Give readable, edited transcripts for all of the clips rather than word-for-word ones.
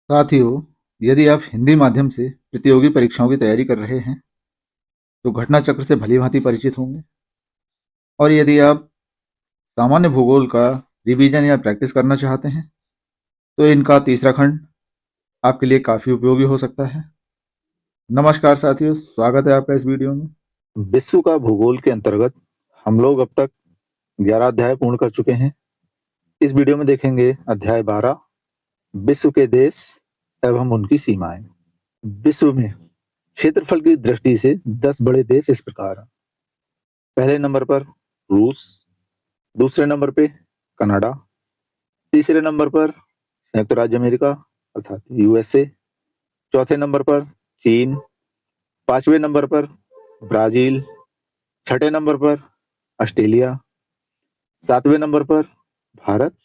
साथियों, यदि आप हिंदी माध्यम से प्रतियोगी परीक्षाओं की तैयारी कर रहे हैं, तो घटना चक्र से भली-भांति परिचित होंगे। और यदि आप सामान्य भूगोल का रिवीजन या प्रैक्टिस करना चाहते हैं, तो इनका तीसरा खंड आपके लिए काफ़ी उपयोगी हो सकता है। नमस्कार साथियों, स्वागत है आपका इस वीडियो में। विश्व का भूगोल के अंतर्गत हम लोग अब तक 11 अध्याय पूर्ण कर चुके हैं। इस वीडियो में देखेंगे अध्याय 12, विश्व के देश एवं उनकी सीमाएं। विश्व में क्षेत्रफल की दृष्टि से 10 बड़े देश इस प्रकार हैं। पहले नंबर पर रूस, दूसरे नंबर पे कनाडा, तीसरे नंबर पर संयुक्त राज्य अमेरिका अर्थात यूएसए, चौथे नंबर पर चीन, पांचवें नंबर पर ब्राजील, छठे नंबर पर ऑस्ट्रेलिया, सातवें नंबर पर भारत,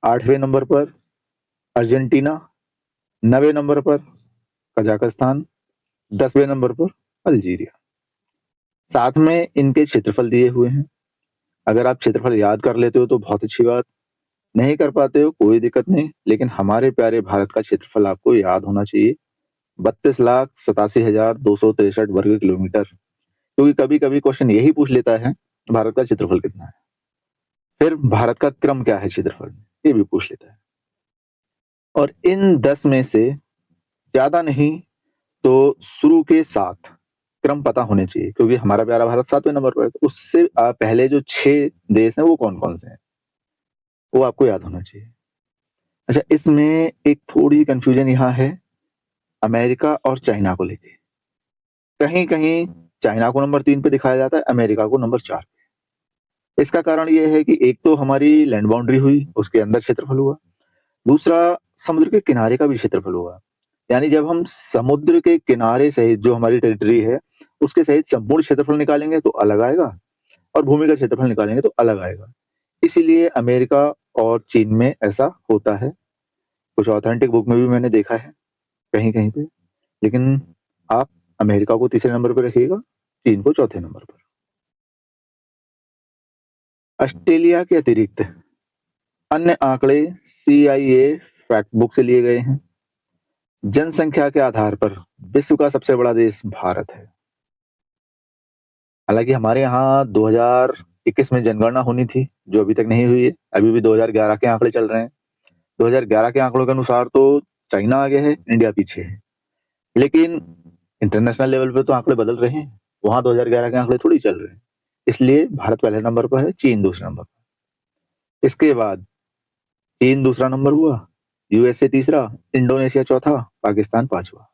आठवें नंबर पर अर्जेंटीना, नवे नंबर पर कजाकिस्तान, 10वें नंबर पर अल्जीरिया। साथ में इनके क्षेत्रफल दिए हुए हैं। अगर आप क्षेत्रफल याद कर लेते हो तो बहुत अच्छी बात, नहीं कर पाते हो कोई दिक्कत नहीं, लेकिन हमारे प्यारे भारत का क्षेत्रफल आपको याद होना चाहिए। 32,87,263 वर्ग किलोमीटर। क्योंकि कभी कभी क्वेश्चन यही पूछ लेता है भारत का क्षेत्रफल कितना है, फिर भारत का क्रम क्या है क्षेत्रफल में, ये भी पूछ लेता है। और इन 10 में से ज्यादा नहीं तो शुरू के 7 क्रम पता होने चाहिए, क्योंकि हमारा प्यारा भारत 7वें नंबर पर है। तो उससे पहले जो 6 देश हैं वो कौन कौन से हैं, वो आपको याद होना चाहिए। अच्छा, इसमें एक थोड़ी कंफ्यूजन यहाँ है अमेरिका और चाइना को लेके। कहीं कहीं चाइना को नंबर 3 पे दिखाया जाता है, अमेरिका को नंबर 4। इसका कारण ये है कि एक तो हमारी लैंड बाउंड्री हुई, उसके अंदर क्षेत्रफल हुआ। दूसरा, समुद्र के किनारे का भी क्षेत्रफल हुआ। यानी जब हम समुद्र के किनारे सहित जो हमारी टेरिटरी है उसके सहित संपूर्ण क्षेत्रफल निकालेंगे तो अलग आएगा, और भूमि का क्षेत्रफल निकालेंगे तो अलग आएगा। इसीलिए अमेरिका और चीन में ऐसा होता है। कुछ ऑथेंटिक बुक में भी मैंने देखा है कहीं कहीं पे। लेकिन आप अमेरिका को तीसरे नंबर पर रखिएगा, चीन को चौथे नंबर पर। ऑस्ट्रेलिया के अतिरिक्त अन्य आंकड़े सीआईए फैक्ट बुक से लिए गए हैं। जनसंख्या के आधार पर विश्व का सबसे बड़ा देश भारत है। हालांकि हमारे यहाँ 2021 में जनगणना होनी थी, जो अभी तक नहीं हुई है। अभी भी 2011 के आंकड़े चल रहे हैं। 2011 के आंकड़ों के अनुसार तो चाइना आगे है, इंडिया पीछे है। लेकिन इंटरनेशनल लेवल पे तो आंकड़े बदल रहे हैं, वहां 2011 के आंकड़े थोड़ी चल रहे हैं। इसलिए भारत पहले नंबर पर है, चीन दूसरे नंबर पर। इसके बाद चीन दूसरा नंबर हुआ, यूएसए तीसरा, इंडोनेशिया चौथा, पाकिस्तान पांचवा,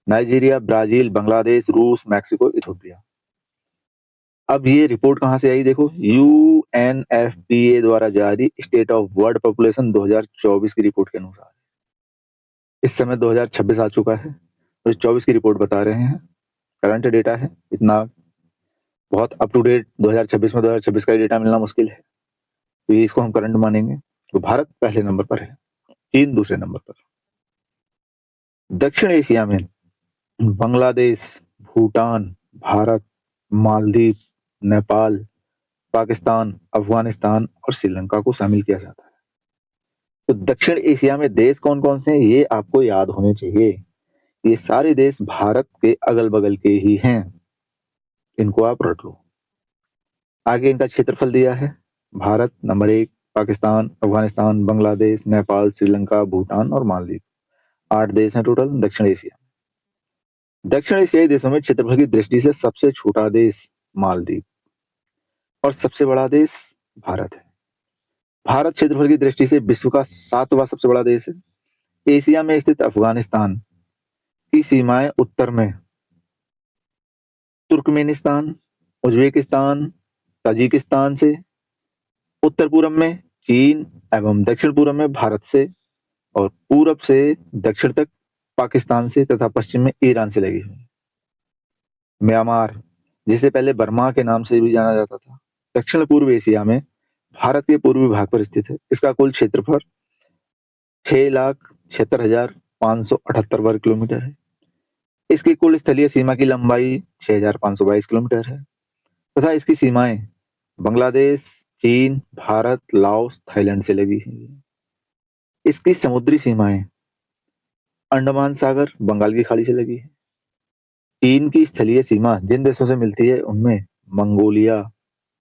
नाइजीरिया, ब्राजील, बांग्लादेश, रूस, मैक्सिको, इथोपिया। अब ये रिपोर्ट कहाँ से आई देखो, यूएनएफपीए द्वारा जारी स्टेट ऑफ वर्ल्ड पॉपुलेशन 2024 की रिपोर्ट के अनुसार। इस समय 2026 आ चुका है, तो 24 की रिपोर्ट बता रहे हैं। करंट डेटा है, इतना बहुत अप टू डेट 2026 में 2026 का डेटा मिलना मुश्किल है, तो ये इसको हम करंट मानेंगे। तो भारत पहले नंबर पर है, चीन दूसरे नंबर पर। दक्षिण एशिया में बांग्लादेश, भूटान, भारत, मालदीव, नेपाल, पाकिस्तान, अफगानिस्तान और श्रीलंका को शामिल किया जाता है। तो दक्षिण एशिया में देश कौन कौन से हैं ये आपको याद होने चाहिए। ये सारे देश भारत के अगल बगल के ही हैं, इनको आप रट लो। आगे इनका क्षेत्रफल दिया है। भारत नंबर 1, पाकिस्तान, अफगानिस्तान, बांग्लादेश, नेपाल, श्रीलंका, भूटान और मालदीव। 8 देश हैं टोटल दक्षिण एशिया। दक्षिण एशियाई देशों में क्षेत्रफल की दृष्टि से सबसे छोटा देश मालदीव और सबसे बड़ा देश भारत है। भारत क्षेत्रफल की दृष्टि से विश्व का 7वां सबसे बड़ा देश है। एशिया में स्थित अफगानिस्तान की सीमाएं उत्तर में तुर्कमेनिस्तान, उज्बेकिस्तान, ताजिकिस्तान से, उत्तर पूर्व में चीन एवं दक्षिण पूर्व में भारत से, और पूरब से दक्षिण तक पाकिस्तान से, तथा पश्चिम में ईरान से लगी हुई। म्यांमार, जिसे पहले बर्मा के नाम से भी जाना जाता था, दक्षिण पूर्व एशिया में भारत के पूर्वी भाग पर स्थित है। इसका कुल क्षेत्रफल 6,76,578 वर्ग किलोमीटर है। इसकी कुल स्थलीय सीमा की लंबाई 6,522 किलोमीटर है, तथा इसकी सीमाएं बांग्लादेश, चीन, भारत, लाओस, थाईलैंड से लगी हुई है। इसकी समुद्री सीमाएं अंडमान सागर बंगाल की खाड़ी से लगी है। चीन की स्थलीय सीमा जिन देशों से मिलती है उनमें मंगोलिया,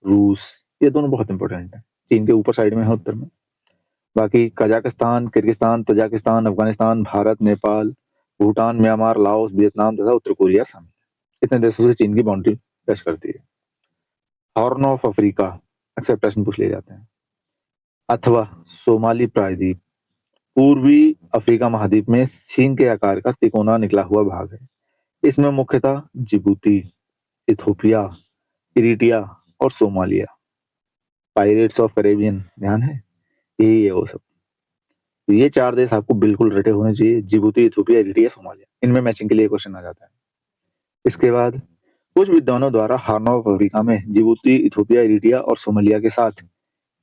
रूस, ये दोनों बहुत इंपॉर्टेंट है। चीन के ऊपर साइड में है उत्तर में। बाकी Kazakhstan, Kyrgyzstan, Tajikistan, Afghanistan, Bharat, Nepal, Bhutan, Myanmar, Laos, Vietnam तथा उत्तर कोरिया शामिल है। इतने देशों से चीन की बाउंड्री टच करती है। हॉर्न ऑफ अफ्रीका अक्सर प्रश्न पूछ लिए जाते हैं। अथवा सोमाली प्रायद्वीप पूर्वी अफ्रीका महाद्वीप में सींग के आकार का तिकोना निकला हुआ भाग है। इसमें मुख्यतः जिबूती, इथोपिया, इरिट्रिया और सोमालिया। पायरेट्स ऑफ कैरेबियन ध्यान है, यही है वो सब। तो ये 4 देश आपको बिल्कुल रटे होने चाहिए, जिबूती, इथोपिया, इरिट्रिया, सोमालिया। इनमें मैचिंग के लिए क्वेश्चन आ जाता है। इसके बाद कुछ विद्वानों द्वारा हॉर्न ऑफ अफ्रीका में जिबूती, इथोपिया, इरिट्रिया और सोमालिया के साथ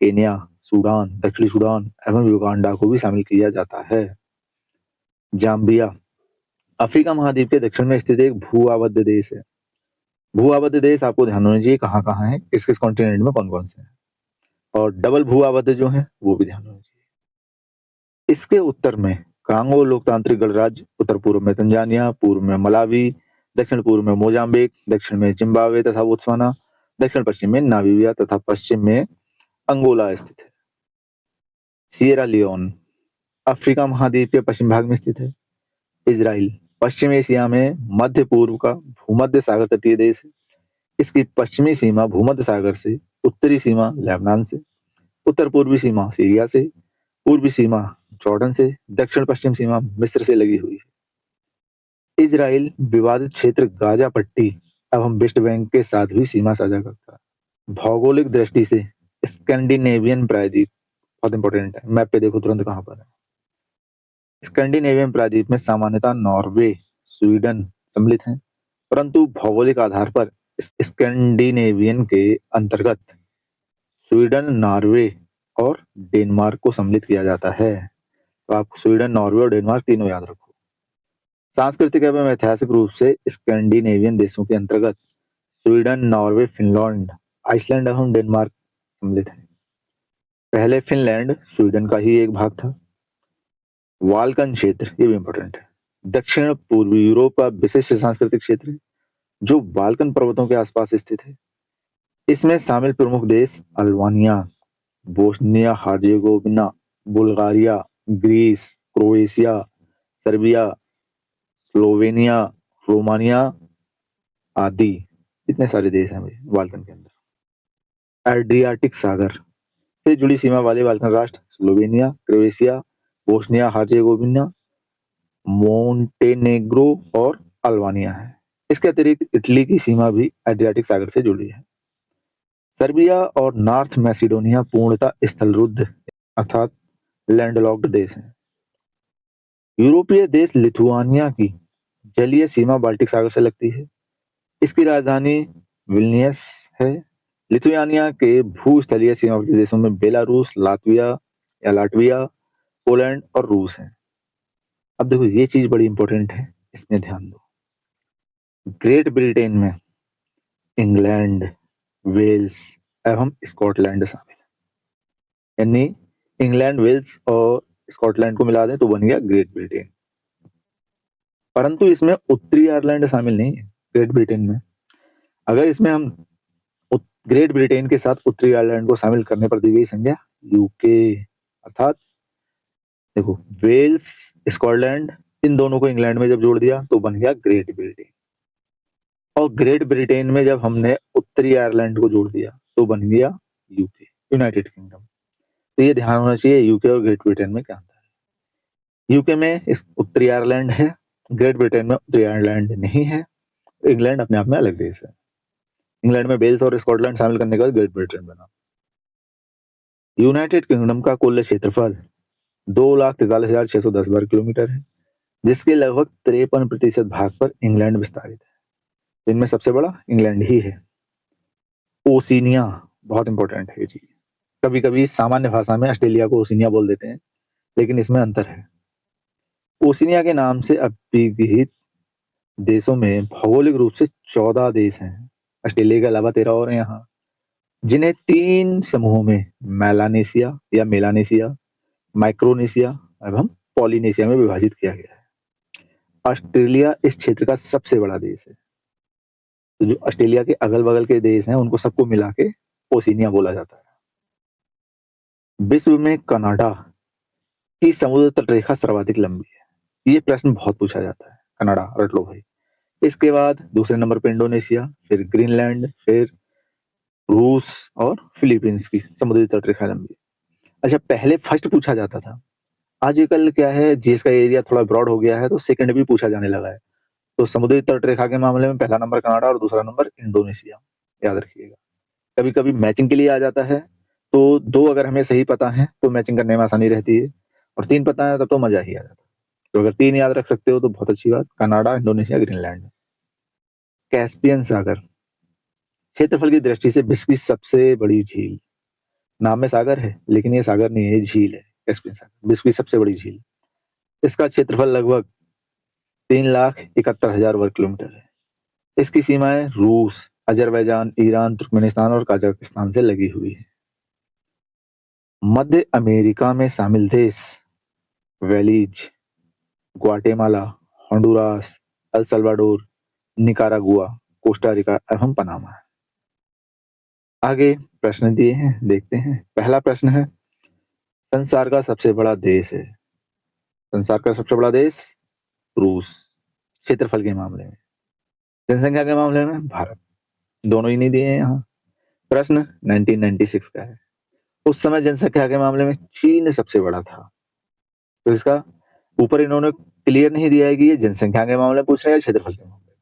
केन्या, सूडान, दक्षिणी सूडान एवं युगांडा को भी शामिल किया जाता है। जाम्बिया अफ्रीका महाद्वीप के दक्षिण में स्थित एक भू-आबद्ध देश है। भू-आबद्ध देश आपको ध्यान होना चाहिए कहाँ-कहाँ है, किस-किस कॉन्टिनेंट में कौन-कौन से हैं। और डबल भू-आबद्ध जो है वो भी ध्यान होना चाहिए। इसके उत्तर में कांगो लोकतांत्रिक गणराज्य, उत्तर पूर्व में तंजानिया, पूर्व में मलावी, दक्षिण पूर्व में मोजाम्बिक, दक्षिण में जिम्बाब्वे तथा बोत्सवाना, दक्षिण पश्चिम में नामीबिया तथा पश्चिम में अंगोला स्थित है। सिएरा लियोन अफ्रीका महाद्वीप के पश्चिम भाग में स्थित है। इजराइल पश्चिम एशिया में मध्य पूर्व का भूमध्य सागर तटीय देश है। इसकी पश्चिमी सीमा भूमध्य सागर से, उत्तरी सीमा लेबनान से, उत्तर पूर्वी सीमा सीरिया से, पूर्वी सीमा जॉर्डन से, दक्षिण पश्चिम सीमा मिस्र से लगी हुई है। इजराइल विवादित क्षेत्र गाजा पट्टी एवं वेस्ट बैंक के साथ भी सीमा साझा करता है। भौगोलिक दृष्टि से स्कैंडिनेवियन प्रायद्वीप बहुत इंपॉर्टेंट है, मैप पे देखो तुरंत कहाँ पर है। स्कैंडिनेवियन प्रायद्वीप में सामान्यतः नॉर्वे, स्वीडन सम्मिलित हैं, परंतु भौगोलिक आधार पर स्कैंडिनेवियन के अंतर्गत स्वीडन, नॉर्वे और डेनमार्क को सम्मिलित किया जाता है। तो आप स्वीडन, नॉर्वे और डेनमार्क तीनों याद रखो। सांस्कृतिक एवं ऐतिहासिक रूप से स्कैंडिनेवियन देशों के अंतर्गत स्वीडन, नॉर्वे, फिनलैंड, आइसलैंड एवं डेनमार्क सम्मिलित है। पहले फिनलैंड स्वीडन का ही एक भाग था। वाल्कन क्षेत्र ये भी इंपॉर्टेंट है, दक्षिण पूर्वी यूरोप का विशिष्ट सांस्कृतिक क्षेत्र है जो बाल्कन पर्वतों के आसपास स्थित है। इसमें शामिल प्रमुख देश Albania, Bosnia Herzegovina, Bulgaria, Greece, Croatia, Serbia, Slovenia, Romania आदि। इतने सारे देश हैं भाई बाल्कन के अंदर। एड्रियाटिक सागर से जुड़ी सीमा वाले बाल्कन राष्ट्र Slovenia, Croatia, Bosnia Herzegovina, Montenegro और अल्बानिया है। इसके अतिरिक्त इटली की सीमा भी एड्रियाटिक सागर से जुड़ी है। सर्बिया और नॉर्थ मैसिडोनिया पूर्णतः स्थलरुद्ध अर्थात लैंडलॉक्ड देश हैं। यूरोपीय देश लिथुआनिया की जलीय सीमा बाल्टिक सागर से लगती है। इसकी राजधानी विल्नियस है। लिथुआनिया के भूस्थलीय सीमावर्ती देशों में बेलारूस, लाटविया, पोलैंड और रूस है। अब देखो ये चीज बड़ी इंपॉर्टेंट है, इसमें ध्यान दो। ग्रेट ब्रिटेन में इंग्लैंड, वेल्स एवं स्कॉटलैंड शामिल है। यानी इंग्लैंड, वेल्स और स्कॉटलैंड को मिला दें तो बन गया ग्रेट ब्रिटेन। परंतु इसमें उत्तरी आयरलैंड शामिल नहीं है ग्रेट ब्रिटेन में। अगर इसमें हम ग्रेट ब्रिटेन के साथ उत्तरी आयरलैंड को शामिल करने पर दी गई संज्ञा यूके, अर्थात देखो वेल्स, स्कॉटलैंड इन दोनों को इंग्लैंड में जब जोड़ दिया तो बन गया ग्रेट ब्रिटेन। और ग्रेट ब्रिटेन में जब हमने उत्तरी आयरलैंड को जोड़ दिया तो बन गया यूके, यूनाइटेड किंगडम। तो ये ध्यान होना चाहिए यूके और ग्रेट ब्रिटेन में क्या अंतर है। यूके में इस उत्तरी आयरलैंड है, ग्रेट ब्रिटेन में उत्तरी आयरलैंड नहीं है। इंग्लैंड अपने आप में अलग देश है। इंग्लैंड में वेल्स और स्कॉटलैंड शामिल करने के बाद ग्रेट ब्रिटेन बना। यूनाइटेड किंगडम का कुल क्षेत्रफल 2,43,610 वर्ग किलोमीटर है, जिसके लगभग 53% भाग पर इंग्लैंड विस्तारित है। इनमें सबसे बड़ा इंग्लैंड ही है। ओशिनिया बहुत इंपॉर्टेंट है ये चीज। कभी कभी सामान्य भाषा में ऑस्ट्रेलिया को ओशिनिया बोल देते हैं, लेकिन इसमें अंतर है। ओशिनिया के नाम से अभिहित देशों में भौगोलिक रूप से 14 देश हैं, ऑस्ट्रेलिया के अलावा 13 और हैं यहाँ, जिन्हें 3 समूहों में मेलानेशिया या मेलानेशिया, माइक्रोनेशिया एवं पॉलिनेशिया में विभाजित किया गया है। ऑस्ट्रेलिया इस क्षेत्र का सबसे बड़ा देश है। तो जो ऑस्ट्रेलिया के अगल-बगल के देश हैं उनको सबको मिला के ओशिनिया बोला जाता है। विश्व में कनाडा की समुद्र तट रेखा सर्वाधिक लंबी है। ये प्रश्न बहुत पूछा जाता है। कनाडा रट लो भाई। इसके बाद दूसरे नंबर पे इंडोनेशिया, फिर ग्रीनलैंड, फिर रूस और फिलीपींस की समुद्री तट रेखा लंबी है। अच्छा, पहले फर्स्ट पूछा जाता था। आजकल क्या है, देश का एरिया थोड़ा ब्रॉड हो गया है तो सेकंड भी पूछा जाने लगा है। तो समुद्री तट रेखा के मामले में पहला नंबर कनाडा और दूसरा नंबर इंडोनेशिया, याद रखिएगा। कभी कभी मैचिंग के लिए आ जाता है, तो दो अगर हमें सही पता है तो मैचिंग करने में आसानी रहती है, और तीन पता है तब तो मजा ही आ जाता है। तो अगर तीन याद रख सकते हो तो बहुत अच्छी बात। Canada, Indonesia, Greenland. कैस्पियन सागर क्षेत्रफल की दृष्टि से विश्व की सबसे बड़ी झील। नाम में सागर है लेकिन ये सागर नहीं है, ये झील है। कैस्पियन सागर विश्व की सबसे बड़ी झील। इसका क्षेत्रफल लगभग 3,71,000 वर्ग किलोमीटर है। इसकी सीमाएं रूस, अजरबैजान, ईरान, तुर्कमेनिस्तान और कजाकिस्तान से लगी हुई है। मध्य अमेरिका में शामिल देश Valli's, Guatemala, Honduras, El Salvador, Nicaragua, Costa Rica एवं पनामा है। आगे प्रश्न दिए हैं, देखते हैं। पहला प्रश्न है, संसार का सबसे बड़ा देश है। संसार का सबसे बड़ा देश रूस, क्षेत्रफल के मामले में। जनसंख्या के मामले में भारत। दोनों ही नहीं दिए हैं यहाँ। प्रश्न 1996 का है। उस समय जनसंख्या के मामले में चीन सबसे बड़ा था। तो इसका ऊपर इन्होंने क्लियर नहीं दिया है कि ये जनसंख्या के मामले में पूछ रहे हैं या क्षेत्रफल के मामले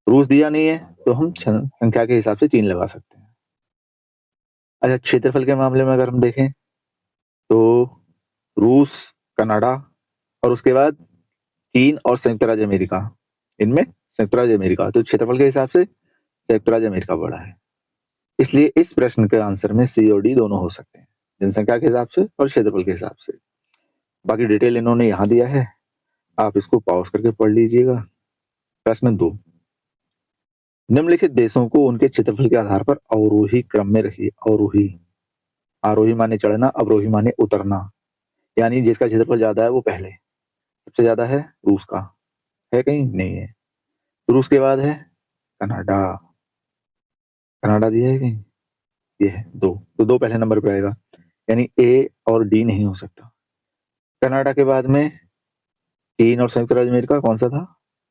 में। रूस दिया नहीं है तो हम संख्या के हिसाब से चीन लगा सकते हैं। अच्छा, क्षेत्रफल के मामले में अगर हम देखें तो रूस, कनाडा और उसके बाद चीन और संयुक्त राज्य अमेरिका। इनमें संयुक्त राज्य अमेरिका, तो क्षेत्रफल के हिसाब से संयुक्त राज्य अमेरिका बड़ा है। इसलिए इस प्रश्न के आंसर में सी और डी दोनों हो सकते हैं, जनसंख्या के हिसाब से और क्षेत्रफल के हिसाब से। बाकी डिटेल इन्होंने यहाँ दिया है, आप इसको पॉज करके पढ़ लीजिएगा। प्रश्न 2, निम्नलिखित देशों को उनके क्षेत्रफल के आधार पर अवरोही क्रम में रखिए। अवरोही, आरोही माने चढ़ना, अवरोही माने उतरना, यानी जिसका क्षेत्रफल ज्यादा है वो पहले। सबसे ज्यादा है रूस का, है कहीं नहीं है। रूस के बाद है कनाडा। कनाडा दिया है कहीं, ये है दो, तो दो पहले नंबर पे आएगा, यानी ए और डी नहीं हो सकता। कनाडा के बाद में चीन और संयुक्त राज्य अमेरिका, कौन सा था,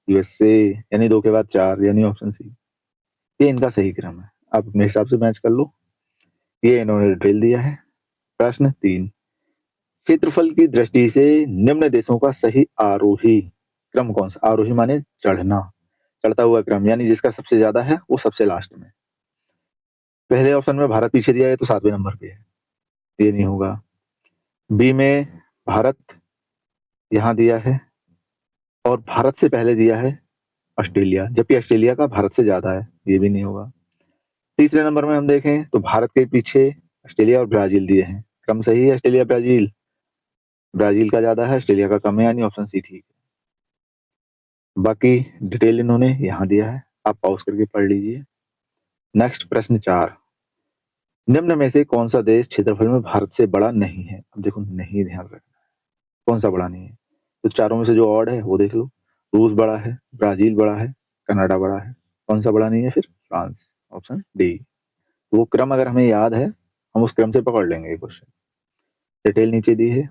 यूएसए, यानी दो के बाद चार, यानी ऑप्शन सी। ये इनका सही क्रम है, आप अपने हिसाब से मैच कर लो। ये इन्होंने डिटेल दिया है। प्रश्न 3, क्षेत्रफल की दृष्टि से निम्न देशों का सही आरोही क्रम कौन सा। आरोही माने चढ़ना, चढ़ता हुआ क्रम, यानी जिसका सबसे ज्यादा है वो सबसे लास्ट में। पहले ऑप्शन में भारत पीछे दिया है तो 7वें नंबर पे है, ये नहीं होगा। बी में भारत यहाँ दिया है और भारत से पहले दिया है ऑस्ट्रेलिया, जबकि ऑस्ट्रेलिया का भारत से ज्यादा है, ये भी नहीं होगा। तीसरे नंबर में हम देखें तो भारत के पीछे ऑस्ट्रेलिया और ब्राजील दिए हैं, क्रम सही है ऑस्ट्रेलिया ब्राजील, ब्राजील का ज्यादा है ऑस्ट्रेलिया का कम है, यानी ऑप्शन सी ठीक है। बाकी डिटेल इन्होंने यहाँ दिया है, आप पॉज करके पढ़ लीजिए। नेक्स्ट प्रश्न 4, निम्न में से कौन सा देश क्षेत्रफल में भारत से बड़ा नहीं है। अब देखो, नहीं ध्यान रखना है कौन सा बड़ा नहीं है, तो चारों में से जो ऑड है वो देख लो। रूस बड़ा है, ब्राजील बड़ा है, कनाडा बड़ा है, कौन सा बड़ा नहीं है फिर, फ्रांस, ऑप्शन डी। वो क्रम अगर हमें याद है हम उस क्रम से पकड़ लेंगे ये क्वेश्चन। डिटेल नीचे दी है।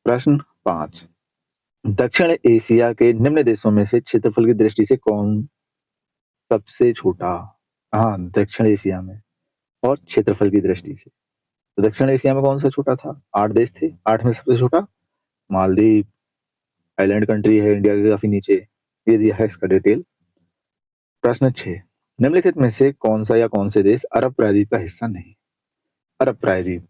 प्रश्न 5, दक्षिण एशिया के निम्न देशों में से क्षेत्रफल की दृष्टि से कौन सबसे छोटा। हाँ, दक्षिण एशिया में और क्षेत्रफल की दृष्टि से, तो दक्षिण एशिया में कौन सा छोटा था, 8 देश थे, 8 में सबसे छोटा मालदीव, आइलैंड कंट्री है, इंडिया के काफी नीचे। ये दिया है इसका डिटेल। प्रश्न 6, निम्नलिखित में से कौन सा या कौन से देश अरब प्रायद्वीप का हिस्सा नहीं। अरब प्रायद्वीप,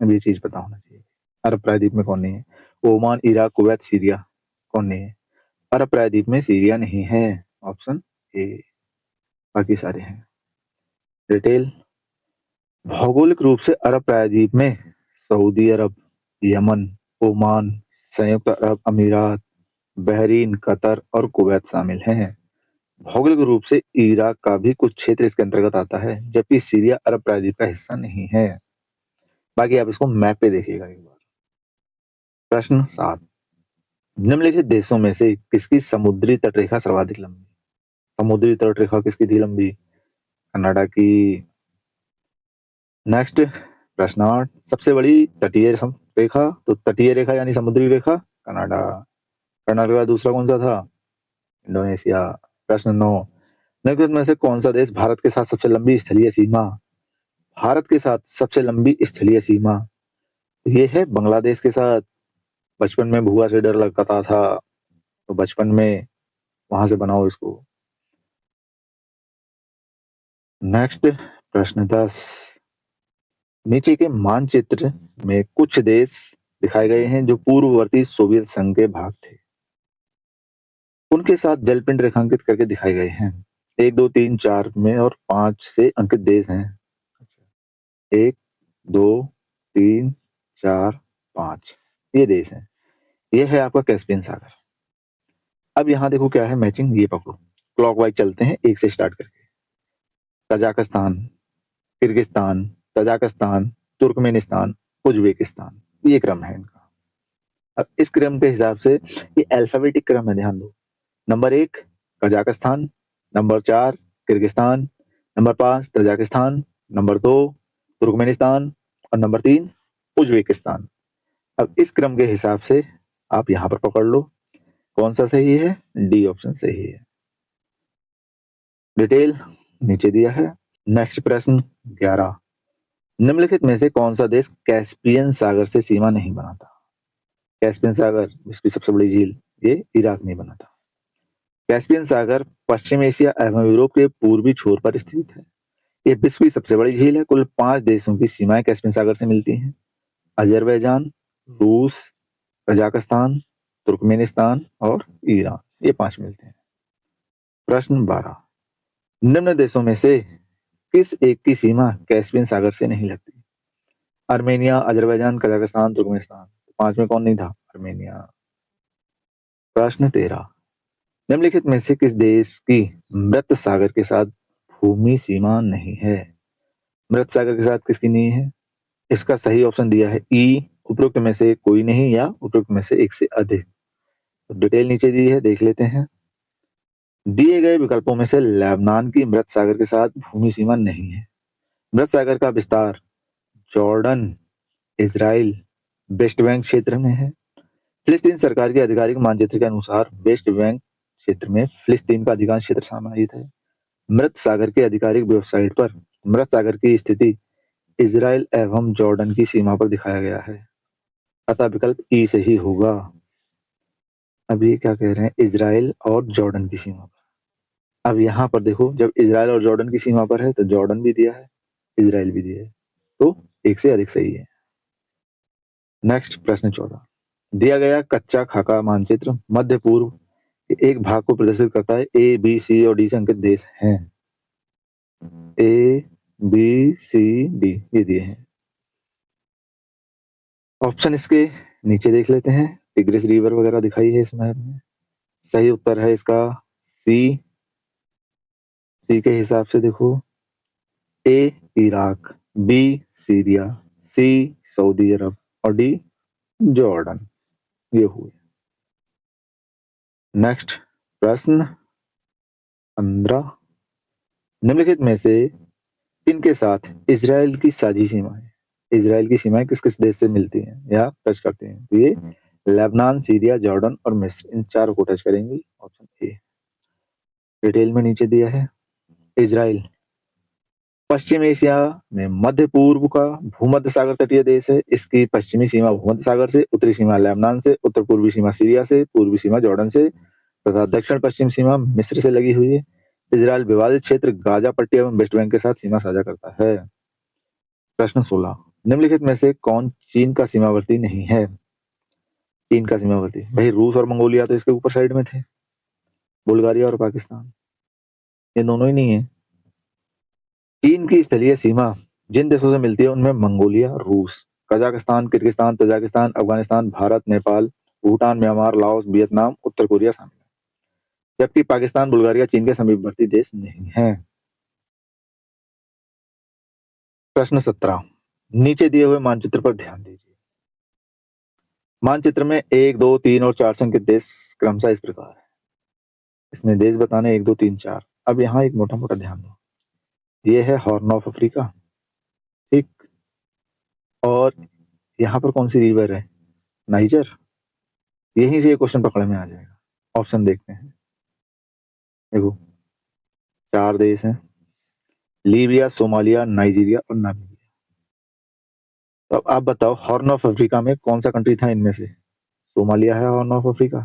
अब ये चीज पता होना चाहिए। अरब प्रायद्वीप में कौन नहीं है, ओमान, इराक, कुवैत, सीरिया, कौन नहीं है। अरब प्रायद्वीप में सीरिया नहीं है, ऑप्शन ए, बाकी सारे हैं। डिटेल, भौगोलिक रूप से अरब प्रायद्वीप में सऊदी अरब, यमन, ओमान, संयुक्त अरब अमीरात, बहरीन, कतर और कुवैत शामिल हैं। भौगोलिक रूप से इराक का भी कुछ क्षेत्र इसके अंतर्गत आता है, जबकि सीरिया अरब प्रायद्वीप का हिस्सा नहीं है। बाकी आप इसको मैप पे देखिएगा एक बार। प्रश्न 7, निम्नलिखित देशों में से किसकी समुद्री तटरेखा सर्वाधिक लंबी? समुद्री तटरेखा किसकी थी लंबी? कनाडा की। नेक्स्ट प्रश्न 8, सबसे बड़ी तटीय रेखा, तो तटीय रेखा यानी समुद्री रेखा कनाडा। कनाडा का दूसरा कौन सा था? इंडोनेशिया। प्रश्न 9, निम्नलिखित में से कौन सा देश भारत के साथ सबसे लंबी स्थलीय सीमा, भारत के साथ सबसे लंबी स्थलीय सीमा, ये है बांग्लादेश के साथ। बचपन में भुआ से डर लगता था, तो बचपन में वहां से बनाओ इसको। नेक्स्ट प्रश्न 10, नीचे के मानचित्र में कुछ देश दिखाए गए हैं जो पूर्ववर्ती सोवियत संघ के भाग थे, उनके साथ जलपिंड रेखांकित करके दिखाए गए हैं। 1 2 3 4 में और 5 से अंकित देश हैं। 1 2 3 4 5 ये देश हैं। ये है आपका कैस्पियन सागर। अब यहाँ देखो क्या है मैचिंग, ये पकड़ो। क्लॉकवाइज चलते हैं, एक से स्टार्ट करके। Kazakhstan, Kyrgyzstan, Tajikistan, Turkmenistan, Uzbekistan, ये क्रम है इनका। अब इस क्रम के हिसाब से ये अल्फाबेटिक क्रम है, ध्यान दो। Number 1 Kazakhstan, number 4 Kyrgyzstan, number 5 Tajikistan, number 2 Turkmenistan और नंबर 3 उज्बेकिस्तान। अब इस क्रम के हिसाब से आप यहाँ पर पकड़ लो कौन सा सही है, डी ऑप्शन सही है। डिटेल नीचे दिया है। नेक्स्ट प्रश्न 11, निम्नलिखित में से कौन सा देश कैस्पियन सागर से सीमा नहीं बनाता? कैस्पियन सागर इसकी सबसे बड़ी झील, ये इराक में बना था। कैस्पियन सागर पश्चिम एशिया एवं यूरोप के पूर्वी छोर पर स्थित है। ये विश्व की सबसे बड़ी झील है। कुल 5 देशों की सीमाएं कैस्पियन सागर से मिलती हैं। अजरबैजान, रूस, कजाकिस्तान, तुर्कमेनिस्तान और ईरान, ये 5 मिलते हैं। प्रश्न 12, निम्न देशों में से किस एक की सीमा कैस्पियन सागर से नहीं लगती? Armenia, Azerbaijan, Kazakhstan, Turkmenistan. 5 में कौन नहीं था? आर्मेनिया। प्रश्न 13, निम्नलिखित में से किस देश की मृत सागर के साथ भूमि सीमा नहीं है? मृत सागर के साथ किसकी नहीं है? इसका सही ऑप्शन दिया है ई, उपरोक्त में से कोई नहीं या उपरोक्त में से एक से अधिक। तो डिटेल नीचे दी है, देख लेते हैं। दिए गए विकल्पों में से लेबनान की मृत सागर के साथ भूमि सीमा नहीं है। मृत सागर का विस्तार जॉर्डन, इजराइल, वेस्ट बैंक क्षेत्र में है। फिलिस्तीन सरकार के आधिकारिक मानचित्र के अनुसार वेस्ट बैंक क्षेत्र में फिलिस्तीन का अधिकांश क्षेत्र समाहित है। मृत सागर की आधिकारिक वेबसाइट पर मृत सागर की स्थिति इजराइल एवं जॉर्डन की सीमा पर दिखाया गया है, अतः विकल्प ई सही होगा। अब ये क्या कह रहे हैं, इजराइल और जॉर्डन की सीमा पर। अब यहाँ पर देखो, जब इजराइल और जॉर्डन की सीमा पर है तो जॉर्डन भी दिया है, इजराइल भी दिया है, तो एक से अधिक सही है। नेक्स्ट प्रश्न 14, दिया गया कच्चा खाका मानचित्र मध्य पूर्व के एक भाग को प्रदर्शित करता है। ए बी सी और डी से अंकित देश हैं। ए बी सी डी ये दिए हैं। ऑप्शन इसके नीचे देख लेते हैं। टिग्रिस रिवर वगैरह दिखाई है इस मैप में। सही उत्तर है इसका सी। सी के हिसाब से देखो, A Iraq, B Syria, C Saudi Arab और डी जॉर्डन, ये हुए। नेक्स्ट प्रश्न 15, निम्नलिखित में से इनके साथ इजराइल की साझी सीमा है। इजराइल की सीमाएं किस किस देश से मिलती हैं या टच करती हैं? तो ये लेबनान, सीरिया, जॉर्डन और मिस्र, इन चारों को टच करेंगी। Option A. डिटेल में नीचे दिया है। इजराइल पश्चिम एशिया में मध्य पूर्व का भूमध्य सागर तटीय देश है। इसकी पश्चिमी सीमा भूमध्य सागर से, उत्तरी सीमा लेबनान से, उत्तर पूर्वी सीमा सीरिया से, पूर्वी सीमा जॉर्डन से तथा दक्षिण पश्चिम सीमा मिस्र से लगी हुई है। इजराइल विवादित क्षेत्र गाजा पट्टी एवं वेस्ट बैंक के साथ सीमा साझा करता है। प्रश्न 16, निम्नलिखित में से कौन चीन का सीमावर्ती नहीं है? चीन का सीमावर्ती भाई रूस और मंगोलिया तो इसके ऊपर साइड में थे, बुल्गारिया और पाकिस्तान, ये दोनों ही नहीं है। चीन की स्थलीय सीमा जिन देशों से मिलती है उनमें मंगोलिया, रूस, Kazakhstan, Kyrgyzstan, Tajikistan, Afghanistan, Bharat, Nepal, Bhutan, Myanmar, Laos, Vietnam, उत्तर कोरिया शामिल है। जबकि पाकिस्तान, बुल्गारिया चीन के समीपवर्ती देश नहीं है। प्रश्न 17, नीचे दिए हुए मानचित्र पर ध्यान दीजिए। मानचित्र में 1, 2, 3 और 4 संख्यित देश क्रमशः इस प्रकार है। इसमें देश बताने 1, 2, 3, 4। अब यहाँ एक मोटा-मोटा ध्यान दो। ये है हॉर्न ऑफ अफ्रीका, ठीक? और यहाँ पर कौन सी रिवर है? नाइजर। यहीं से ये क्वेश्चन पकड़ में आ जाएगा। ऑप्शन देखते हैं। देखो 4 देश हैं, लीबिया, सोमालिया, नाइजीरिया और नामीबिया। तो अब आप बताओ हॉर्न ऑफ अफ्रीका में कौन सा कंट्री था इनमें से? सोमालिया है हॉर्न ऑफ अफ्रीका,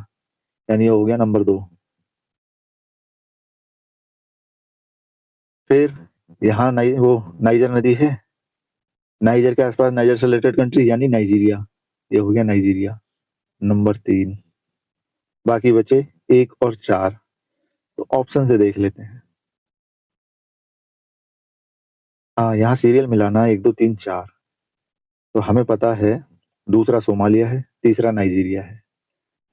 यानी ये हो गया नंबर 2। फिर यहाँ नाइजर नदी है, नाइजर के आसपास नाइजर से रिलेटेड कंट्री यानी नाइजीरिया, ये हो गया नाइजीरिया नंबर 3। बाकी बचे 1 और 4, तो ऑप्शन से देख लेते हैं। हाँ, यहाँ सीरियल मिलाना 1, 2, 3, 4। तो हमें पता है दूसरा सोमालिया है, तीसरा नाइजीरिया है।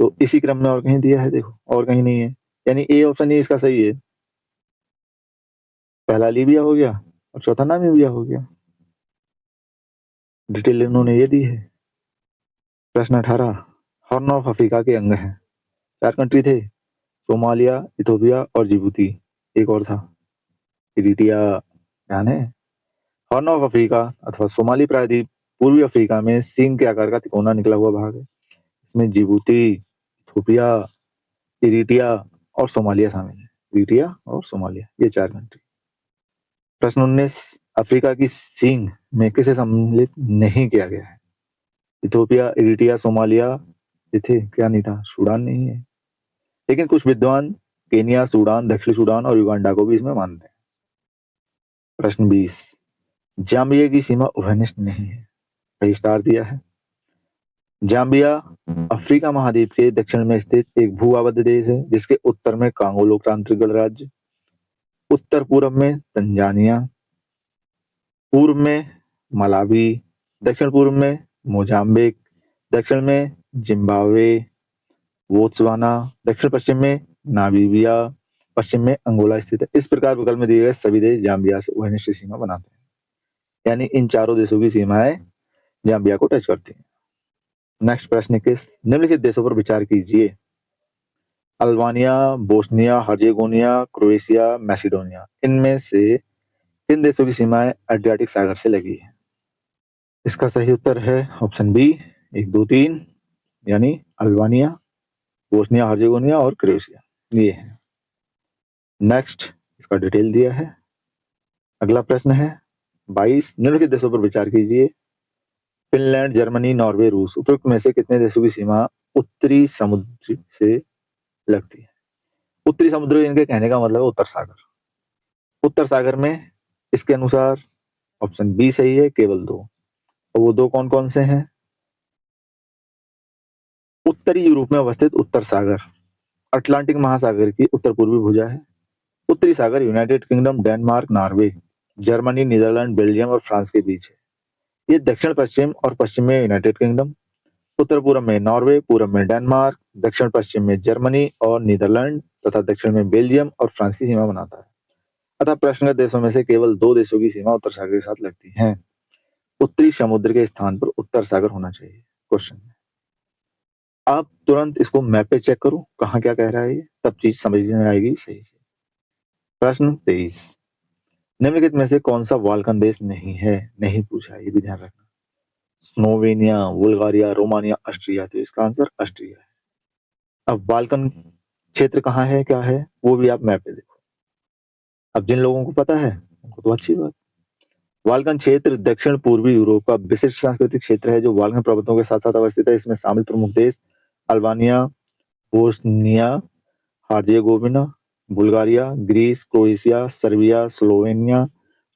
तो इसी क्रम में और कहीं दिया है, देखो और कहीं नहीं है, यानी ए ऑप्शन ही इसका सही है। पहला लीबिया हो गया और चौथा नामीबिया हो गया। डिटेल इन्होंने ये दी है। प्रश्न 18, हॉर्न ऑफ अफ्रीका के अंग हैं। 4 कंट्री थे, सोमालिया, इथोपिया और जिबूती। एक और था इरिट्रिया, ध्यान है? हॉर्न ऑफ अफ्रीका अथवा सोमाली प्रायद्वीप पूर्वी अफ्रीका में सींग के आकार का तिकोना निकला हुआ भाग है। इसमें जिबूती, इथोपिया, इरिट्रिया और सोमालिया शामिल है। इरिट्रिया और सोमालिया, ये 4 कंट्री। प्रश्न 19, अफ्रीका की सींग में किसे सम्मिलित नहीं किया गया है? इथोपिया, इरिट्रिया, सोमालिया ये थे, क्या नहीं था? सूडान नहीं है। लेकिन कुछ विद्वान केनिया, सूडान, दक्षिणी सूडान और युगांडा को भी इसमें मानते हैं। प्रश्न 20, जाम्बिया की सीमा उभयनिष्ठ नहीं है। सही स्टार दिया है। जाम्बिया अफ्रीका महाद्वीप के दक्षिण में स्थित एक भू-आबद्ध देश है, जिसके उत्तर में कांगो लोकतांत्रिक गणराज्य, उत्तर पूर्व में तंजानिया, पूर्व में मलावी, दक्षिण पूर्व में मोजाम्बिक, दक्षिण में जिम्बाब्वे, बोत्सवाना, दक्षिण पश्चिम में नामीबिया, पश्चिम में अंगोला स्थित है। इस प्रकार विकल्प में दिए गए सभी देश जाम्बिया से उभयनिष्ठ सीमा बनाते हैं, यानी इन चारों देशों की सीमाएं जाम्बिया को टच करती हैं। नेक्स्ट प्रश्न 21, निम्नलिखित देशों पर विचार कीजिए। Albania, Bosnia Herzegovina, Croatia, Macedonia. इनमें से किन देशों की सीमाएं एड्रियाटिक सागर से लगी है? इसका सही उत्तर है ऑप्शन बी 1, 2, 3, यानी अल्बानिया, बोस्निया हर्जेगोनिया और क्रोएशिया, ये है। नेक्स्ट इसका डिटेल दिया है। अगला प्रश्न है 22, निम्नलिखित देशों पर विचार कीजिए। फिनलैंड, जर्मनी, नॉर्वे, रूस। उपरोक्त में से कितने देशों की सीमा उत्तरी समुद्र से लगती है? उत्तरी समुद्र, इनके कहने का मतलब है उत्तर सागर। उत्तर सागर में इसके अनुसार ऑप्शन बी सही है, केवल 2। और वो 2 कौन कौन से हैं? उत्तरी यूरोप में अवस्थित उत्तर सागर अटलांटिक महासागर की उत्तर पूर्वी भुजा है। उत्तरी सागर United Kingdom, Denmark, Norway, Germany, Netherland, Belgium और फ्रांस के बीच है। ये दक्षिण पश्चिम और पश्चिम में यूनाइटेड किंगडम, उत्तर पूर्व में नॉर्वे, पूर्व में डेनमार्क, दक्षिण पश्चिम में जर्मनी और नीदरलैंड तथा दक्षिण में बेल्जियम और फ्रांस की सीमा बनाता है। अतः प्रश्नगत देशों में से केवल 2 देशों की सीमा उत्तर सागर के साथ लगती है। उत्तरी समुद्र के स्थान पर उत्तर सागर होना चाहिए क्वेश्चन में। आप तुरंत इसको मैप पे चेक करो कहाँ क्या कह रहा है, ये तब चीज समझ में आएगी सही से। प्रश्न 23, निम्नलिखित में से कौन सा बाल्कन देश नहीं है? नहीं पूछा है, ये भी ध्यान रखना। Slovenia, Bulgaria, Romania, Austria. तो इसका आंसर ऑस्ट्रिया है। अब बाल्कन क्षेत्र कहाँ है, क्या है, वो भी आप मैप पे देखो। अब जिन लोगों को पता है उनको तो अच्छी बात। बाल्कन क्षेत्र दक्षिण पूर्वी यूरोप का विशिष्ट सांस्कृतिक क्षेत्र है, जो बाल्कन पर्वतों के साथ साथ अवस्थित है। इसमें शामिल प्रमुख देश Albania, Bosnia Herzegovina, Bulgaria, Greece, Croatia, Serbia, Slovenia,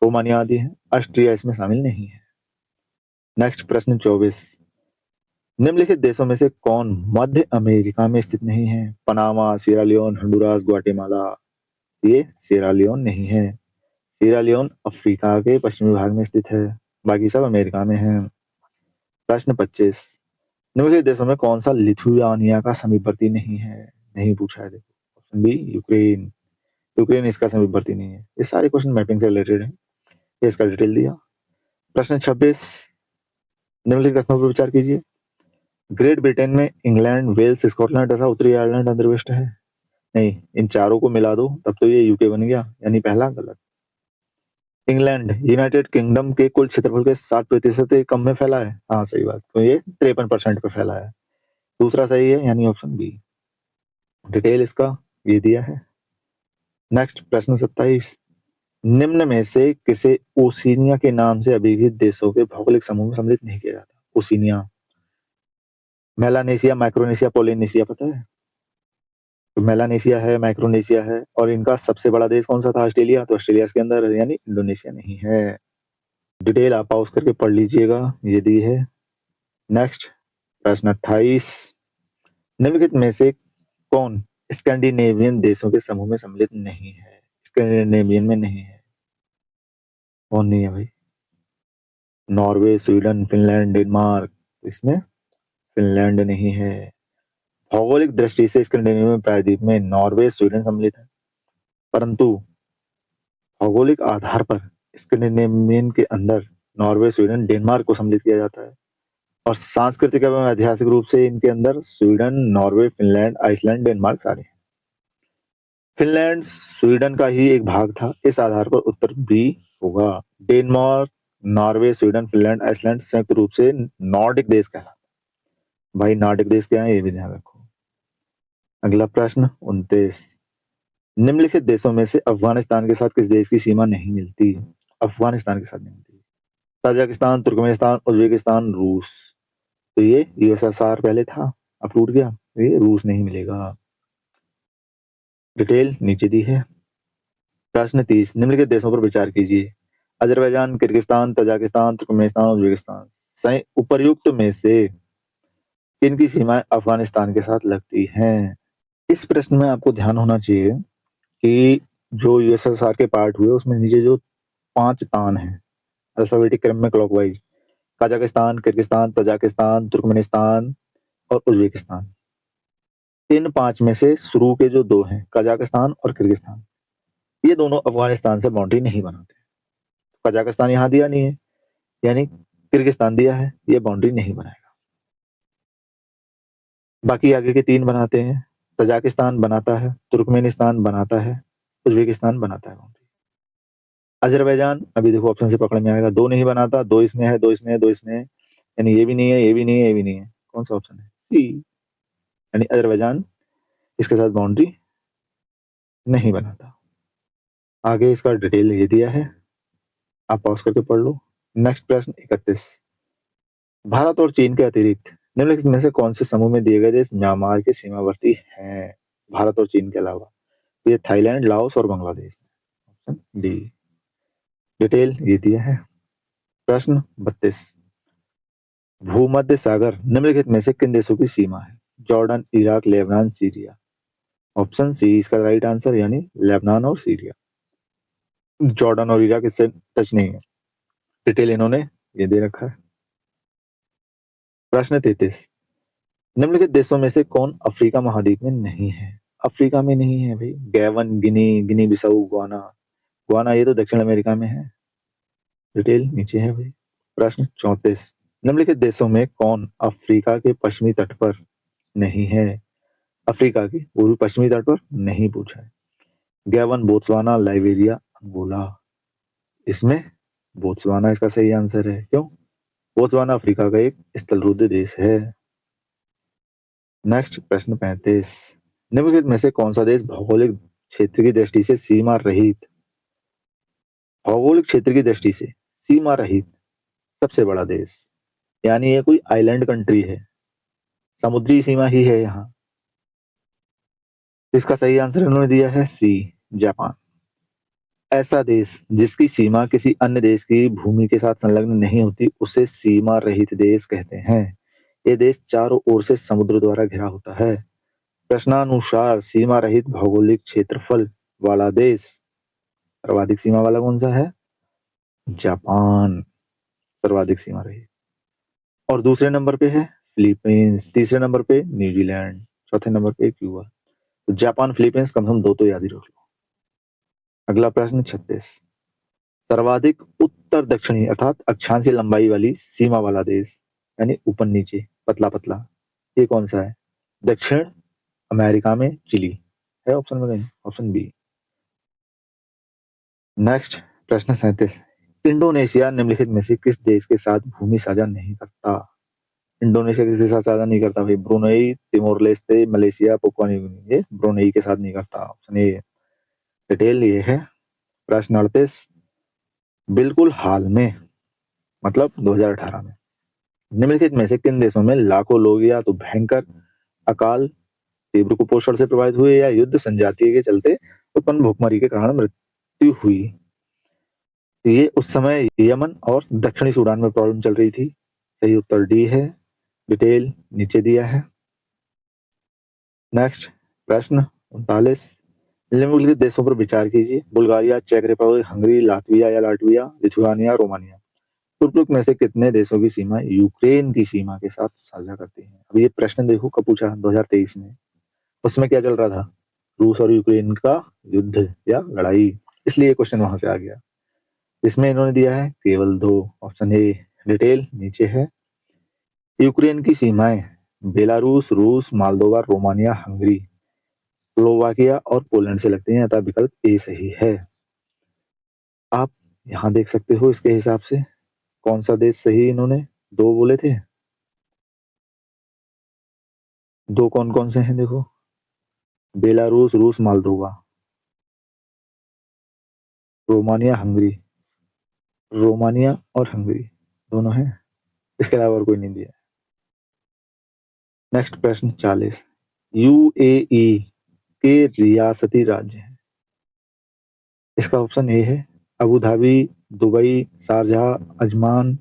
Romania आदि हैं। ऑस्ट्रिया इसमें शामिल नहीं है। नेक्स्ट प्रश्न 24, निम्नलिखित देशों में से कौन मध्य अमेरिका में स्थित नहीं है? Panama, Sierra Leone, Honduras, Guatemala. ये सिएरा लियोन नहीं है। सिएरा लियोन अफ्रीका के पश्चिमी भाग में स्थित है, बाकी सब अमेरिका में है। प्रश्न 25, निम्नलिखित देशों में कौन सा लिथुआनिया का समीपवर्ती नहीं है? नहीं पूछा है, देखो ऑप्शन बी यूक्रेन। यूक्रेन इसका समीपवर्ती नहीं है। ये सारे क्वेश्चन मैपिंग से रिलेटेड है, ये इसका डिटेल दिया। प्रश्न 26, निम्नलिखित कथनों पर विचार कीजिए। ग्रेट ब्रिटेन में इंग्लैंड, वेल्स, स्कॉटलैंड तथा उत्तरी आयरलैंड अंतर्विष्ट है। नहीं, इन चारों को मिला दो तब तो ये यूके बन गया, यानी पहला गलत। इंग्लैंड यूनाइटेड किंगडम के कुल क्षेत्रफल के 60% से कम में फैला है। हाँ सही बात, तो ये 53% पे फैला है। दूसरा सही है, यानी ऑप्शन बी। डिटेल इसका ये दिया है। नेक्स्ट प्रश्न 27। निम्न में से किसे ओशिनिया के नाम से अभिहित देशों के भौगोलिक समूह में सम्मिलित नहीं किया जाता? ओशिनिया, मेलानेशिया, माइक्रोनेशिया, पोलिनेशिया, पता है? तो मेलानेशिया है, माइक्रोनेशिया है, और इनका सबसे बड़ा देश कौन सा था? ऑस्ट्रेलिया। तो ऑस्ट्रेलिया के अंदर है, यानी इंडोनेशिया नहीं है। डिटेल आप पॉज करके पढ़ लीजिएगा, ये दी है। नेक्स्ट प्रश्न 28। निम्नलिखित में से कौन स्कैंडिनेवियन देशों के समूह में सम्मिलित नहीं है? स्कैंडिनेवियन में नहीं है, कौन नहीं है भाई? Norway, Sweden, Finland, Denmark. इसमें फिनलैंड नहीं है। भौगोलिक दृष्टि से स्कैंडिनेवियन प्रायद्वीप में नॉर्वे, स्वीडन सम्मिलित है, परंतु भौगोलिक आधार पर स्कैंडिनेवियन के अंदर नॉर्वे, स्वीडन, डेनमार्क को सम्मिलित किया जाता है, और सांस्कृतिक एवं ऐतिहासिक रूप से इनके अंदर Sweden, Norway, Finland, Iceland, Denmark सारे हैं। फिनलैंड स्वीडन का ही एक भाग था, इस आधार पर उत्तर बी होगा। Denmark, Norway, Sweden, Finland, Iceland संयुक्त रूप से नॉर्डिक देश कहलाता है। भाई नॉर्डिक देश क्या है, ये भी ध्यान रखो। अगला प्रश्न 29। निम्नलिखित देशों में से अफगानिस्तान के साथ किस देश की सीमा नहीं मिलती? अफगानिस्तान के साथ नहीं मिलती। ताजिकिस्तान, तुर्कमेनिस्तान, उज्बेकिस्तान, रूस। तो ये यूएसएसआर पहले था, अब टूट गया, तो ये रूस नहीं मिलेगा। डिटेल नीचे दी है। प्रश्न 30। निम्नलिखित देशों पर विचार कीजिए। Azerbaijan, Kyrgyzstan, Tajikistan, Turkmenistan, Uzbekistan. उपर्युक्त में से किनकी सीमाएं अफगानिस्तान के साथ लगती हैं? इस प्रश्न में आपको ध्यान होना चाहिए कि जो यूएसएसआर के पार्ट हुए उसमें नीचे जो 5 तान हैं अल्फाबेटिक क्रम में clockwise, Kazakhstan, Kyrgyzstan, Tajikistan, Turkmenistan और उज्बेकिस्तान। इन 5 में से शुरू के जो 2 हैं कजाकिस्तान और किर्गिस्तान, ये दोनों अफगानिस्तान से बाउंड्री नहीं बनाते। कजाकिस्तान यहाँ दिया नहीं है, यानी किर्गिस्तान दिया है, ये बाउंड्री नहीं बनाएगा। बाकी आगे के 3 बनाते हैं। तजाकिस्तान बनाता है, तुर्कमेनिस्तान बनाता है, उज्बेकिस्तान बनाता है बाउंड्री। अजरबैजान अभी देखो ऑप्शन से पकड़ में आएगा, 2 नहीं बनाता, 2 इसमें है, 2 इसमें है, 2 इसमें है, यानी ये भी नहीं है, ये भी नहीं है, ये भी नहीं है। कौन सा ऑप्शन है? सी, यानी अजरबैजान इसके साथ बाउंड्री नहीं बनाता। आगे इसका डिटेल ये दिया है, आप पॉज करके पढ़ लो। नेक्स्ट प्रश्न 31। भारत और चीन के अतिरिक्त निम्नलिखित में से कौन से समूह में दिए गए देश म्यांमार के सीमावर्ती हैं? भारत और चीन के अलावा ये थाईलैंड, लाओस और बांग्लादेश। Option D. डिटेल ये दिया है। प्रश्न 32। भूमध्य सागर निम्नलिखित में से किन देशों की सीमा है? Jordan, Iraq, Lebanon, Syria. Option C इसका राइट आंसर, यानी लेबनान और सीरिया। जॉर्डन और इराक इससे टच नहीं है। डिटेल इन्होंने ये दे रखा है। प्रश्न 33। निम्नलिखित देशों में से कौन अफ्रीका महाद्वीप में नहीं है? अफ्रीका में नहीं है भाई। गैबन, गिनी, गिनी बिसाऊ, गुआना। गुआना ये तो दक्षिण अमेरिका में है। डिटेल नीचे है भाई। प्रश्न 34। निम्नलिखित देशों में कौन अफ्रीका के पश्चिमी तट पर नहीं है? अफ्रीका की पूर्वी पश्चिमी तट पर नहीं पूछा है। Gabon, Botswana, Liberia, Angola. इसमें बोत्सवाना इसका सही आंसर है। क्यों? बोत्सवाना अफ्रीका का एक स्थलरूढ़ देश है। नेक्स्ट प्रश्न 35। निम्नलिखित में से कौन सा देश भौगोलिक क्षेत्र की दृष्टि से सीमा रहित, भौगोलिक क्षेत्र की दृष्टि से सीमा रहित सबसे बड़ा देश, यानी ये कोई आइलैंड कंट्री है, समुद्री सीमा ही है यहाँ। इसका सही आंसर इन्होंने दिया है सी, जापान। ऐसा देश जिसकी सीमा किसी अन्य देश की भूमि के साथ संलग्न नहीं होती उसे सीमा रहित देश कहते हैं। ये देश चारों ओर से समुद्र द्वारा घिरा होता है। प्रश्नानुसार सीमा रहित भौगोलिक क्षेत्रफल वाला देश सर्वाधिक सीमा वाला कौन सा है? जापान सर्वाधिक सीमा रहित। और दूसरे नंबर पे है फिलीपींस, तीसरे नंबर पे न्यूजीलैंड, चौथे नंबर पे क्यूबा। तो जापान, फिलीपींस कम से कम 2 तो याद ही रख लो। अगला प्रश्न 36। सर्वाधिक उत्तर दक्षिणी अर्थात अक्षांशीय लंबाई वाली सीमा वाला देश, यानी ऊपर नीचे पतला पतला, ये कौन सा है? दक्षिण अमेरिका में चिली है ऑप्शन में कहीं? Option B. नेक्स्ट प्रश्न 37। इंडोनेशिया निम्नलिखित में से किस देश के साथ भूमि साझा नहीं करता? इंडोनेशिया किसके साथ साझा नहीं करता भाई? Brunei, Timor Leste, Malaysia, Papua New Guinea. ये ब्रुनई के साथ नहीं करता, ऑप्शन ए। डिटेल ये है। प्रश्न 38। बिल्कुल हाल में, मतलब 2018 में, निम्नलिखित में से किन देशों में लाखों लोग या तो भयंकर अकाल, तीव्र कुपोषण से प्रभावित हुए या युद्ध संजातीय के चलते उत्पन्न भूखमरी के कारण मृत्यु हुई? ये उस समय यमन और दक्षिणी सूडान में प्रॉब्लम चल रही थी। सही उत्तर डी है। डिटेल नीचे दिया है। नेक्स्ट प्रश्न 39। निम्नलिखित देशों पर विचार कीजिए। बुल्गारिया, चेक रिपब्लिक, हंगरी, लातविया या लाटविया, लिथुआनिया, रोमानिया। उपरोक्त में से कितने देशों की सीमा यूक्रेन की सीमा के साथ साझा करती है? अब ये प्रश्न देखो कब पूछा, 2023 में। उसमें क्या चल रहा था? रूस और यूक्रेन का युद्ध या लड़ाई, इसलिए क्वेश्चन वहां से आ गया। इसमें इन्होंने दिया है केवल 2, ऑप्शन ए। डिटेल नीचे है। यूक्रेन की सीमाएं बेलारूस, रूस, मोल्दोवा, रोमानिया, हंगरी, स्लोवाकिया और पोलैंड से लगती हैं, अतः विकल्प ए सही है। आप यहाँ देख सकते हो इसके हिसाब से कौन सा देश सही, इन्होंने 2 बोले थे। 2 कौन कौन से हैं देखो? बेलारूस, रूस, मोल्दोवा, रोमानिया, हंगरी। रोमानिया और हंगरी दोनों हैं, इसके अलावा और कोई नहीं दिया। नेक्स्ट प्रश्न 40। यूएई के रियासती राज्य हैं। इसका ऑप्शन ए है Abu Dhabi, Dubai, Sharjah, Ajman,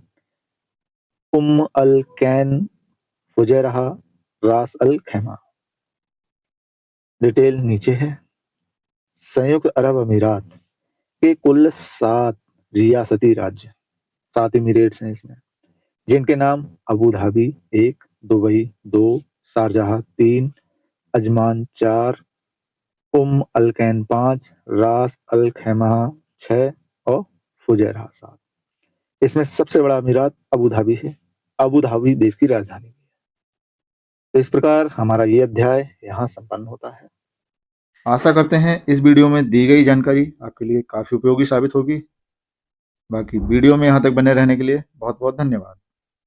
Al Ain, Fujairah, Ras Al खैमा। डिटेल नीचे है। संयुक्त अरब अमीरात के कुल 7 रियासती राज्य, 7 इमिरेट्स हैं इसमें, जिनके नाम Abu Dhabi 1, Dubai 2, Sharjah 3, Ajman 4, Al कैन 5, रास अल खैमा 6 और फुजैरह 7। इसमें सबसे बड़ा अमीरात अबू धाबी है। अबू धाबी देश की राजधानी है। तो इस प्रकार हमारा ये अध्याय यहाँ संपन्न होता है। आशा करते हैं इस वीडियो में दी गई जानकारी आपके लिए काफ़ी उपयोगी साबित होगी। बाकी वीडियो में यहाँ तक बने रहने के लिए बहुत बहुत धन्यवाद।